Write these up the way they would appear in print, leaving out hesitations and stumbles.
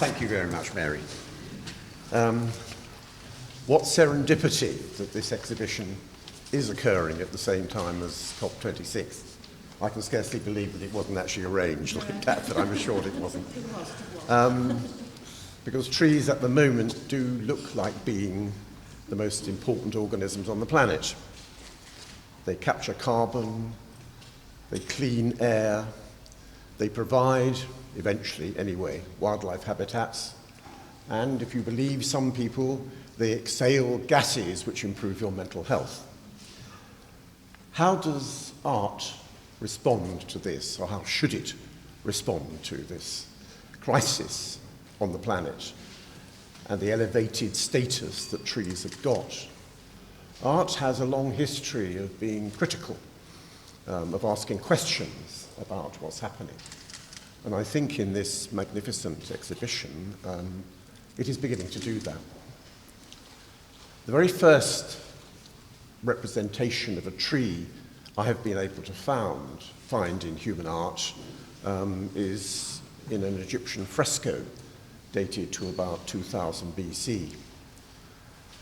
Thank you very much, Mary. What serendipity that this exhibition is occurring at the same time as COP26. I can scarcely believe that it wasn't actually arranged like that, but I'm assured it wasn't. Because trees at the moment do look like being the most important organisms on the planet. They capture carbon, they clean air, they provide, eventually anyway, wildlife habitats, and if you believe some people, they exhale gases which improve your mental health. How does art respond to this, or how should it respond to this crisis on the planet and the elevated status that trees have got? Art has a long history of being critical, of asking questions about what's happening. And I think in this magnificent exhibition, it is beginning to do that. The very first representation of a tree I have been able to find in human art is in an Egyptian fresco dated to about 2000 BC.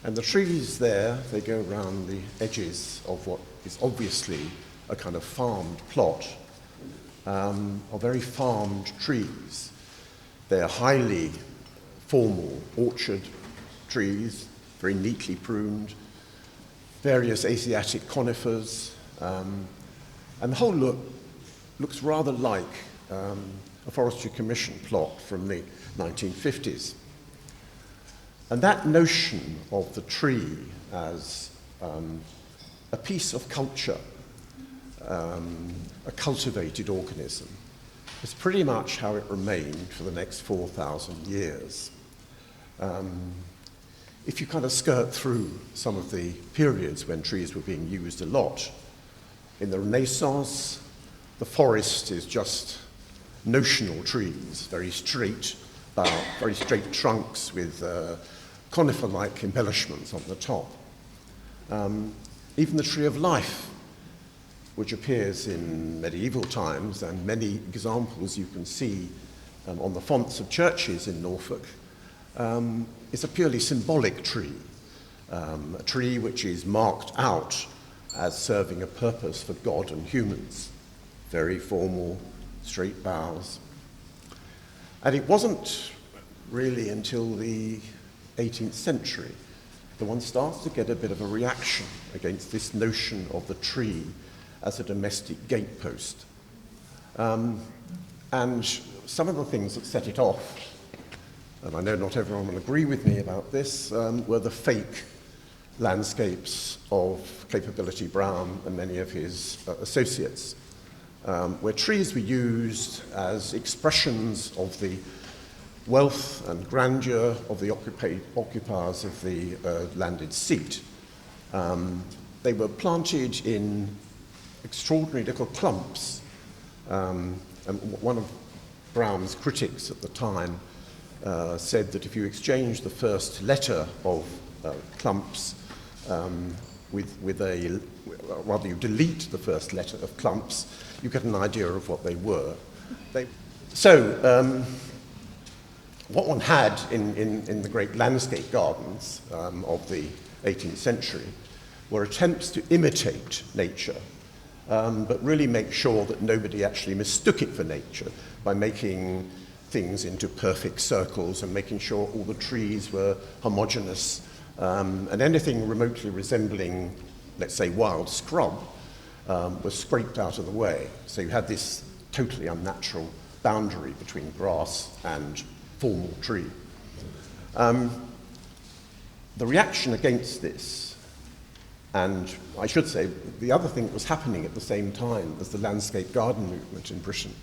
And the trees there, they go around the edges of what is obviously a kind of farmed plot, are very farmed trees. They're highly formal orchard trees, very neatly pruned, various Asiatic conifers, and the whole looks rather like a Forestry Commission plot from the 1950s. And that notion of the tree as a piece of culture, a cultivated organism, is pretty much how it remained for the next 4,000 years. If you kind of skirt through some of the periods when trees were being used a lot, in the Renaissance, the forest is just notional trees, very straight trunks with conifer-like embellishments on the top. Even the tree of life, which appears in medieval times, and many examples you can see on the fonts of churches in Norfolk, is a purely symbolic tree, a tree which is marked out as serving a purpose for God and humans. Very formal, straight boughs. And it wasn't really until the 18th century that one starts to get a bit of a reaction against this notion of the tree as a domestic gatepost. And some of the things that set it off, and I know not everyone will agree with me about this, were the fake landscapes of Capability Brown and many of his associates, where trees were used as expressions of the wealth and grandeur of the occupiers of the landed seat. They were planted in extraordinary little clumps, and one of Brown's critics at the time said that if you exchange the first letter of clumps rather you delete the first letter of clumps, you get an idea of what they were. What one had in the great landscape gardens of the 18th century were attempts to imitate nature, but really make sure that nobody actually mistook it for nature by making things into perfect circles and making sure all the trees were homogeneous, and anything remotely resembling, let's say, wild scrub was scraped out of the way. So you had this totally unnatural boundary between grass and formal tree. The reaction against this, and I should say the other thing that was happening at the same time as the landscape garden movement in Britain,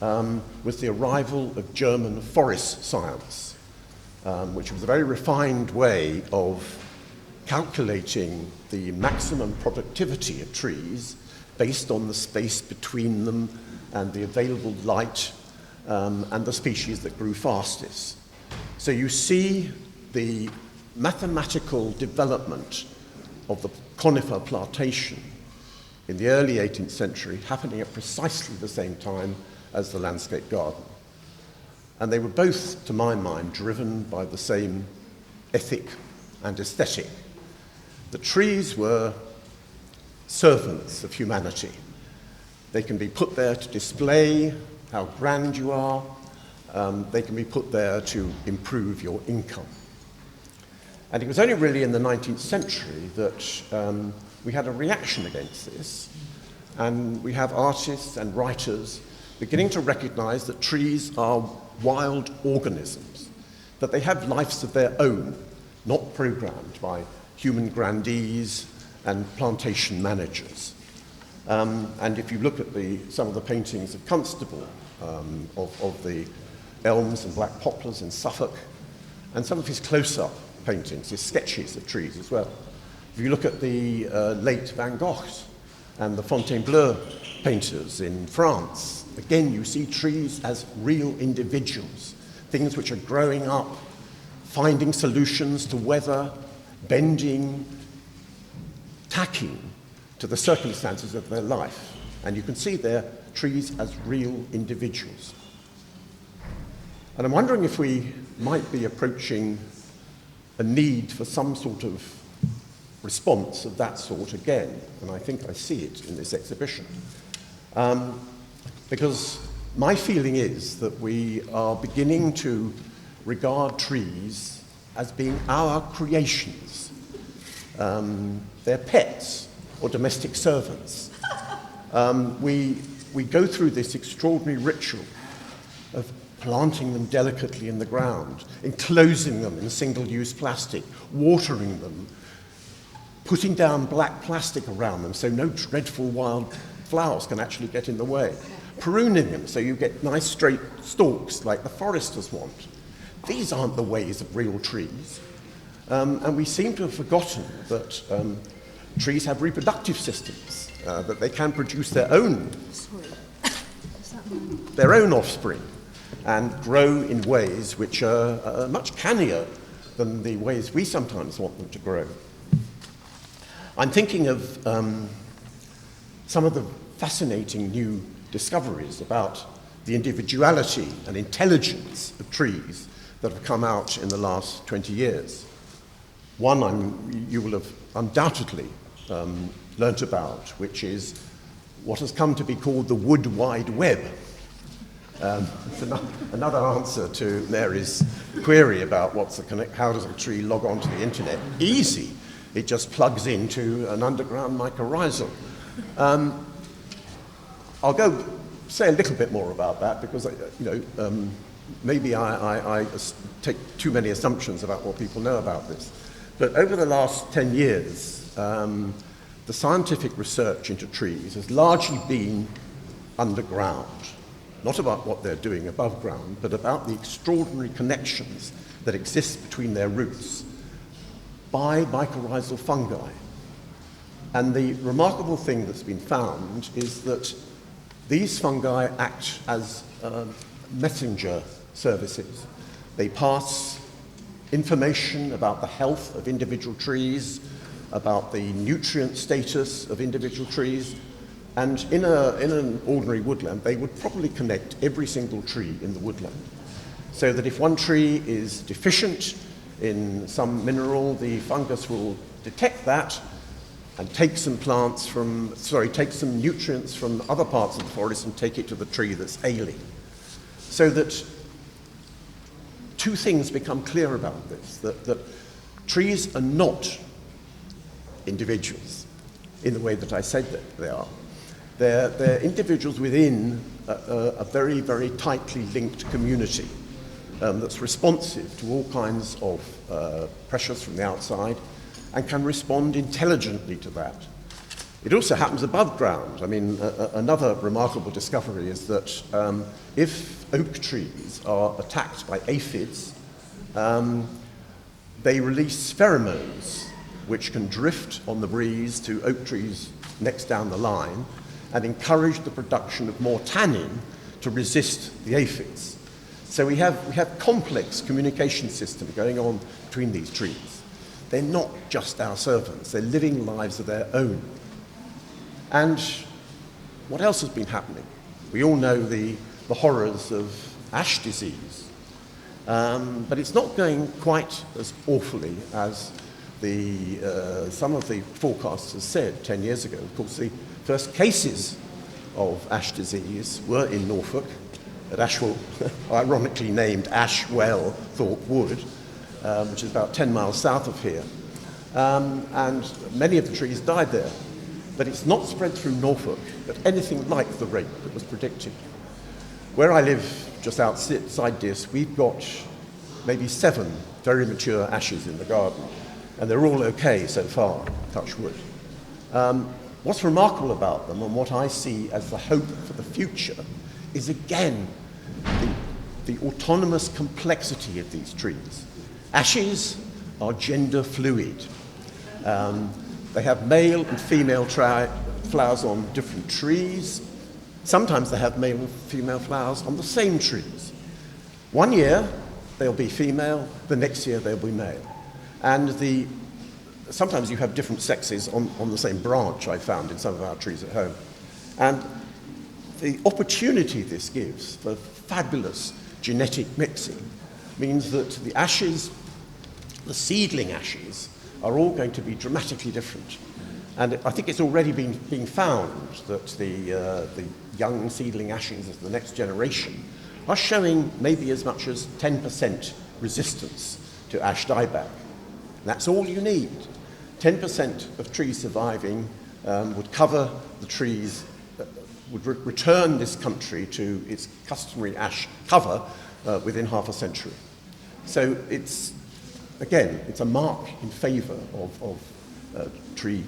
was the arrival of German forest science, which was a very refined way of calculating the maximum productivity of trees based on the space between them and the available light and the species that grew fastest. So you see the mathematical development of the conifer plantation in the early 18th century happening at precisely the same time as the landscape garden. And they were both, to my mind, driven by the same ethic and aesthetic. The trees were servants of humanity. They can be put there to display how grand you are. They can be put there to improve your income. And it was only really in the 19th century that we had a reaction against this, and we have artists and writers beginning to recognize that trees are wild organisms, that they have lives of their own, not programmed by human grandees and plantation managers. And if you look at some of the paintings of Constable, of the elms and black poplars in Suffolk, and some of his close-up paintings, his sketches of trees as well. If you look at the late Van Gogh and the Fontainebleau painters in France, again you see trees as real individuals, things which are growing up, finding solutions to weather, bending, tacking to the circumstances of their life. And you can see their trees as real individuals. And I'm wondering if we might be approaching a need for some sort of response of that sort again, and I think I see it in this exhibition. Because my feeling is that we are beginning to regard trees as being our creations. They're pets or domestic servants. We go through this extraordinary ritual of planting them delicately in the ground, enclosing them in single-use plastic, watering them, putting down black plastic around them so no dreadful wild flowers can actually get in the way, pruning them so you get nice straight stalks like the foresters want. These aren't the ways of real trees. And we seem to have forgotten that trees have reproductive systems, that they can produce their own offspring and grow in ways which are much cannier than the ways we sometimes want them to grow. I'm thinking of some of the fascinating new discoveries about the individuality and intelligence of trees that have come out in the last 20 years. One you will have undoubtedly learnt about, which is what has come to be called the Wood Wide Web. It's another answer to Mary's query about how does a tree log onto the internet. Easy. It just plugs into an underground mycorrhizal. I'll go say a little bit more about that because maybe I take too many assumptions about what people know about this. But over the last 10 years, the scientific research into trees has largely been underground. Not about what they're doing above ground, but about the extraordinary connections that exist between their roots by mycorrhizal fungi. And the remarkable thing that's been found is that these fungi act as messenger services. They pass information about the health of individual trees, about the nutrient status of individual trees, and in an ordinary woodland, they would probably connect every single tree in the woodland. So that if one tree is deficient in some mineral, the fungus will detect that and take some nutrients from other parts of the forest and take it to the tree that's ailing. So that two things become clear about this, that trees are not individuals in the way that I said that they are. They're individuals within a very, very tightly linked community that's responsive to all kinds of pressures from the outside and can respond intelligently to that. It also happens above ground. I mean, another remarkable discovery is that if oak trees are attacked by aphids, they release pheromones which can drift on the breeze to oak trees next down the line and encourage the production of more tannin to resist the aphids. So we have complex communication system going on between these trees. They're not just our servants, they're living lives of their own. And what else has been happening? We all know the horrors of ash disease But it's not going quite as awfully as some of the forecasters said 10 years ago. Of course, the first cases of ash disease were in Norfolk, at Ashwell, ironically named Ashwell Thorpe Wood, which is about 10 miles south of here. And many of the trees died there. But it's not spread through Norfolk at anything like the rate that was predicted. Where I live, just outside this, we've got maybe 7 very mature ashes in the garden, and they're all okay so far, touch wood. What's remarkable about them, and what I see as the hope for the future, is again the autonomous complexity of these trees. Ashes are gender fluid. They have male and female flowers on different trees. Sometimes they have male and female flowers on the same trees. One year they'll be female, the next year they'll be male. And sometimes you have different sexes on the same branch, I found in some of our trees at home. And the opportunity this gives for fabulous genetic mixing means that the ashes, the seedling ashes, are all going to be dramatically different. And I think it's already being found that the young seedling ashes of the next generation are showing maybe as much as 10% resistance to ash dieback. That's all you need. 10% of trees surviving would cover the trees, would return this country to its customary ash cover within half a century. So it's a mark in favour of tree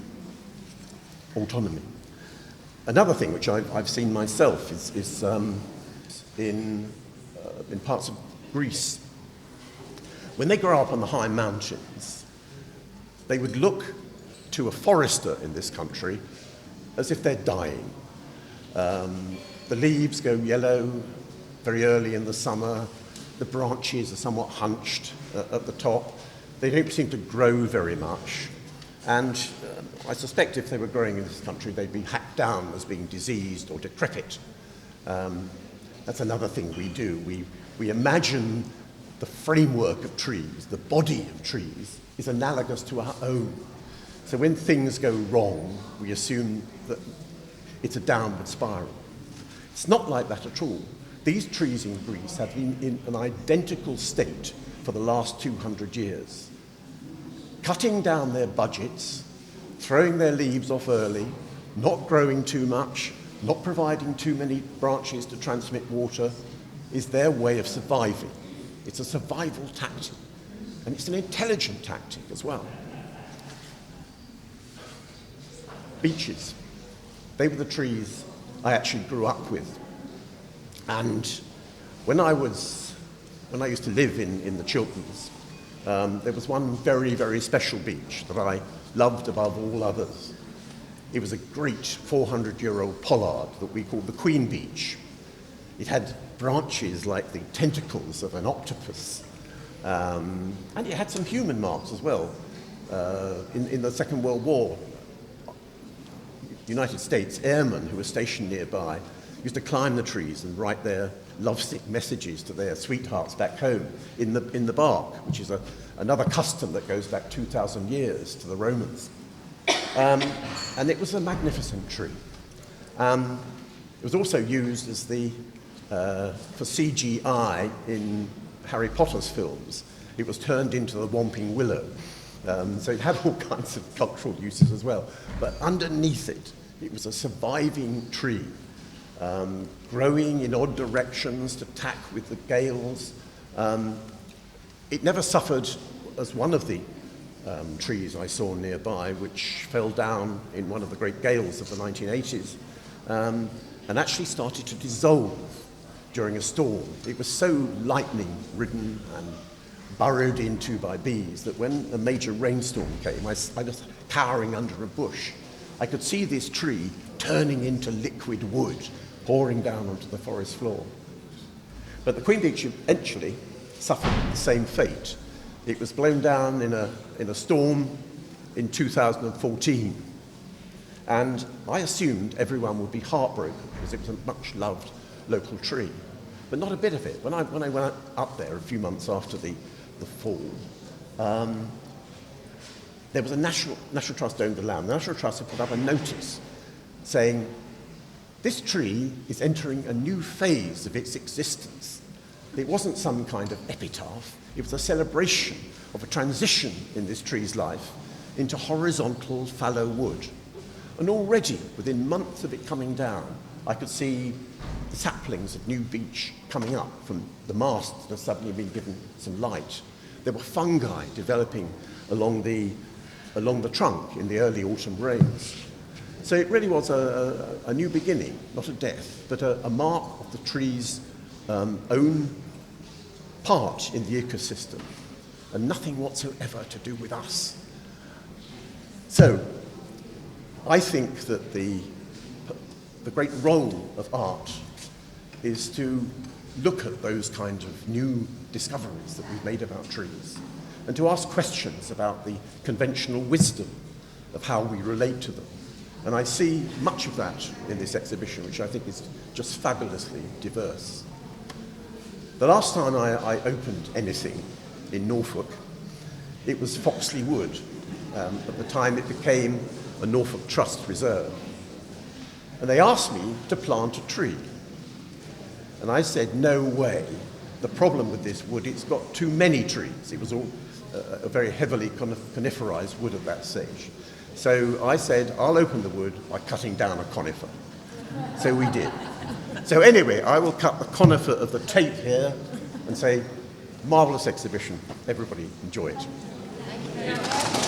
autonomy. Another thing which I've seen myself is in parts of Greece. When they grow up on the high mountains, they would look to a forester in this country as if they're dying. The leaves go yellow very early in the summer. The branches are somewhat hunched at the top. They don't seem to grow very much. And I suspect if they were growing in this country, they'd be hacked down as being diseased or decrepit. That's another thing we do. We imagine the framework of trees, the body of trees, is analogous to our own. So when things go wrong, we assume that it's a downward spiral. It's not like that at all. These trees in Greece have been in an identical state for the last 200 years, cutting down their budgets, throwing their leaves off early, not growing too much, not providing too many branches to transmit water, is their way of surviving. It's a survival tactic, and it's an intelligent tactic as well. Beeches. They were the trees I actually grew up with. And when I used to live in the Chilterns, there was one very, very special beech that I loved above all others. It was a great 400-year-old pollard that we called the queen beech. It had branches like the tentacles of an octopus. And it had some human marks as well. In the Second World War, United States airmen who were stationed nearby used to climb the trees and write their lovesick messages to their sweethearts back home in the bark, which is another custom that goes back 2,000 years to the Romans. And it was a magnificent tree. It was also used as for CGI in Harry Potter's films. It was turned into the Whomping Willow. So it had all kinds of cultural uses as well. But underneath it, it was a surviving tree, growing in odd directions to tack with the gales. It never suffered as one of the trees I saw nearby, which fell down in one of the great gales of the 1980s, and actually started to dissolve during a storm. It was so lightning-ridden and burrowed into by bees that when a major rainstorm came, I was cowering under a bush. I could see this tree turning into liquid wood, pouring down onto the forest floor. But the queen beech eventually suffered the same fate. It was blown down in a storm in 2014. And I assumed everyone would be heartbroken because it was a much-loved local tree. but not a bit of it. When I went up there a few months after the fall, there was a National Trust owned the land. The National Trust had put up a notice saying, this tree is entering a new phase of its existence. It wasn't some kind of epitaph. It was a celebration of a transition in this tree's life into horizontal fallow wood. And already, within months of it coming down, I could see the saplings of new beech coming up from the mast that had suddenly been given some light. There were fungi developing along the trunk in the early autumn rains. So it really was a new beginning, not a death, but a mark of the tree's own part in the ecosystem, and nothing whatsoever to do with us. So I think that the great role of art is to look at those kinds of new discoveries that we've made about trees, and to ask questions about the conventional wisdom of how we relate to them. And I see much of that in this exhibition, which I think is just fabulously diverse. The last time I opened anything in Norfolk, it was Foxley Wood. At the time it became a Norfolk Trust reserve. And they asked me to plant a tree. And I said, no way. The problem with this wood, it's got too many trees. It was all a very heavily coniferized wood at that stage. So I said, I'll open the wood by cutting down a conifer. So we did. So anyway, I will cut the conifer of the tape here and say, marvelous exhibition. Everybody enjoy it.